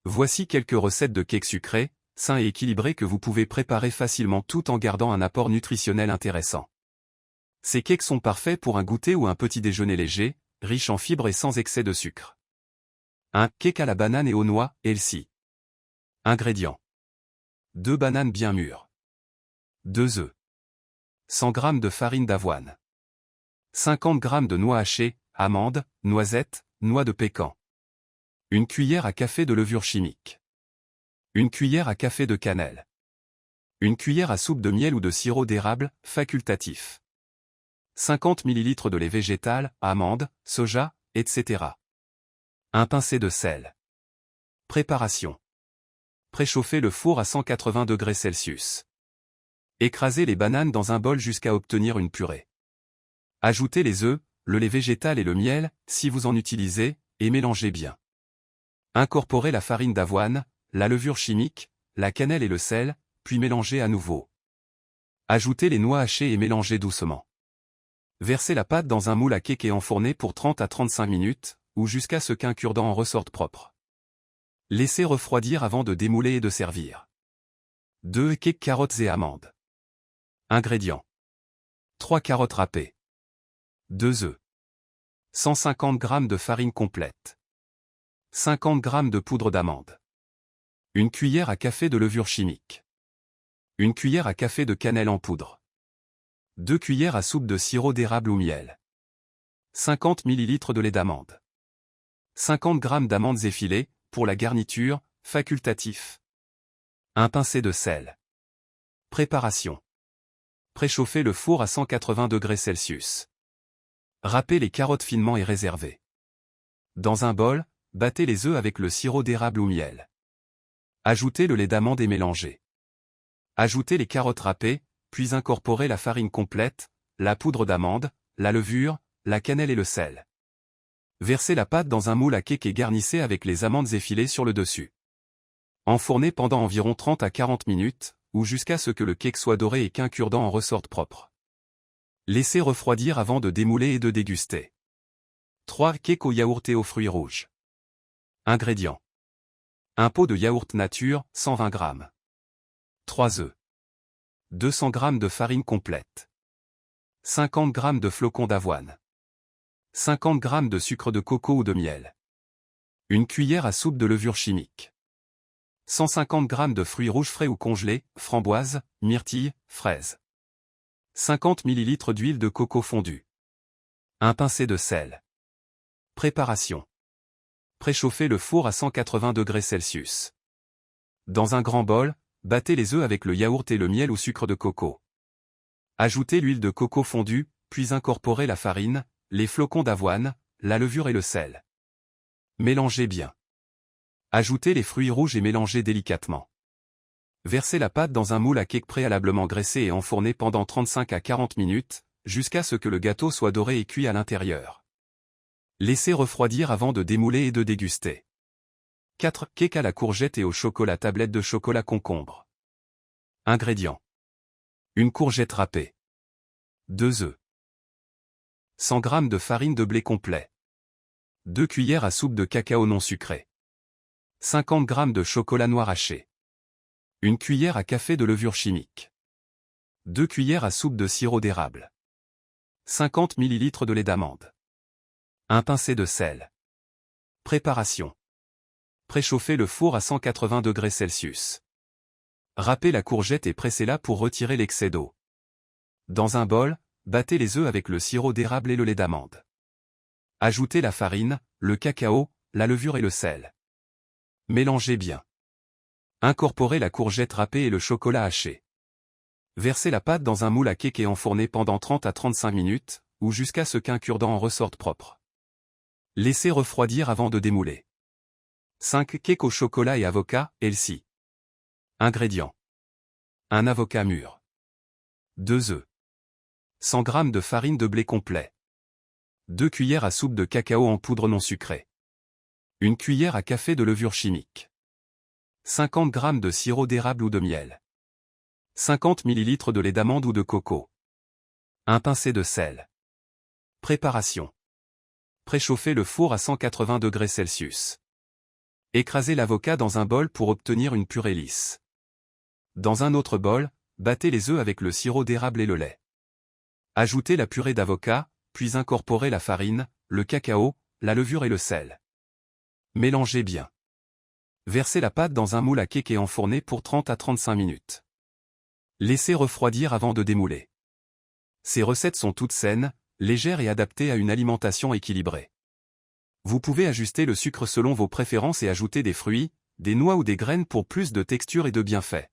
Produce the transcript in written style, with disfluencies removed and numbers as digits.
Voici quelques recettes de cakes sucrés, sains et équilibrés que vous pouvez préparer facilement tout en gardant un apport nutritionnel intéressant. Ces cakes sont parfaits pour un goûter ou un petit déjeuner léger, riche en fibres et sans excès de sucre. 1 cake à la banane et aux noix, healthy. Ingrédients. 2 bananes bien mûres. 2 œufs. 100 g de farine d'avoine. 50 g de noix hachées, amandes, noisettes, noix de pécan. 1 cuillère à café de levure chimique. 1 cuillère à café de cannelle. 1 cuillère à soupe de miel ou de sirop d'érable, facultatif. 50 ml de lait végétal, amandes, soja, etc. 1 pincé de sel. Préparation. Préchauffez le four à 180 degrés Celsius. Écrasez les bananes dans un bol jusqu'à obtenir une purée. Ajoutez les œufs, le lait végétal et le miel, si vous en utilisez, et mélangez bien. Incorporez la farine d'avoine, la levure chimique, la cannelle et le sel, puis mélangez à nouveau. Ajoutez les noix hachées et mélangez doucement. Versez la pâte dans un moule à cake et enfournez pour 30 à 35 minutes, ou jusqu'à ce qu'un cure-dent en ressorte propre. Laissez refroidir avant de démouler et de servir. 2 cakes carottes et amandes. Ingrédients. 3 carottes râpées. 2 œufs. 150 g de farine complète. 50 g de poudre d'amande. 1 cuillère à café de levure chimique. 1 cuillère à café de cannelle en poudre. 2 cuillères à soupe de sirop d'érable ou miel. 50 ml de lait d'amande. 50 g d'amandes effilées, pour la garniture, facultatif. 1 pincé de sel. Préparation. Préchauffez le four à 180 degrés Celsius. Râpez les carottes finement et réservez. Dans un bol, battez les œufs avec le sirop d'érable ou miel. Ajoutez le lait d'amande et mélangez. Ajoutez les carottes râpées, puis incorporez la farine complète, la poudre d'amande, la levure, la cannelle et le sel. Versez la pâte dans un moule à cake et garnissez avec les amandes effilées sur le dessus. Enfournez pendant environ 30 à 40 minutes, ou jusqu'à ce que le cake soit doré et qu'un cure-dent en ressorte propre. Laissez refroidir avant de démouler et de déguster. 3 cakes au yaourt et aux fruits rouges. Ingrédients. 1 pot de yaourt nature, 120 g. 3 œufs. 200 g de farine complète. 50 g de flocons d'avoine. 50 g de sucre de coco ou de miel. 1 cuillère à soupe de levure chimique. 150 g de fruits rouges frais ou congelés, framboises, myrtilles, fraises. 50 ml d'huile de coco fondue. 1 pincé de sel. Préparation. Préchauffez le four à 180 degrés Celsius. Dans un grand bol, battez les œufs avec le yaourt et le miel ou sucre de coco. Ajoutez l'huile de coco fondue, puis incorporez la farine, les flocons d'avoine, la levure et le sel. Mélangez bien. Ajoutez les fruits rouges et mélangez délicatement. Versez la pâte dans un moule à cake préalablement graissé et enfournez pendant 35 à 40 minutes, jusqu'à ce que le gâteau soit doré et cuit à l'intérieur. Laissez refroidir avant de démouler et de déguster. 4 cakes à la courgette et au chocolat, tablette de chocolat concombre. Ingrédients. 1 courgette râpée. 2 œufs. 100 g de farine de blé complet. 2 cuillères à soupe de cacao non sucré. 50 g de chocolat noir haché. 1 cuillère à café de levure chimique. 2 cuillères à soupe de sirop d'érable. 50 ml de lait d'amande. 1 pincé de sel. Préparation. Préchauffez le four à 180 degrés Celsius. Râpez la courgette et pressez-la pour retirer l'excès d'eau. Dans un bol, battez les œufs avec le sirop d'érable et le lait d'amande. Ajoutez la farine, le cacao, la levure et le sel. Mélangez bien. Incorporez la courgette râpée et le chocolat haché. Versez la pâte dans un moule à cake et enfournez pendant 30 à 35 minutes, ou jusqu'à ce qu'un cure-dent en ressorte propre. Laissez refroidir avant de démouler. 5 cakes au chocolat et avocat, healthy. Ingrédients. 1 avocat mûr. 2 œufs. 100 g de farine de blé complet. 2 cuillères à soupe de cacao en poudre non sucrée. 1 cuillère à café de levure chimique. 50 g de sirop d'érable ou de miel. 50 ml de lait d'amande ou de coco. 1 pincé de sel. Préparation. Préchauffez le four à 180 degrés Celsius. Écrasez l'avocat dans un bol pour obtenir une purée lisse. Dans un autre bol, battez les œufs avec le sirop d'érable et le lait. Ajoutez la purée d'avocat, puis incorporez la farine, le cacao, la levure et le sel. Mélangez bien. Versez la pâte dans un moule à cake et enfournez pour 30 à 35 minutes. Laissez refroidir avant de démouler. Ces recettes sont toutes saines, légères et adaptées à une alimentation équilibrée. Vous pouvez ajuster le sucre selon vos préférences et ajouter des fruits, des noix ou des graines pour plus de texture et de bienfaits.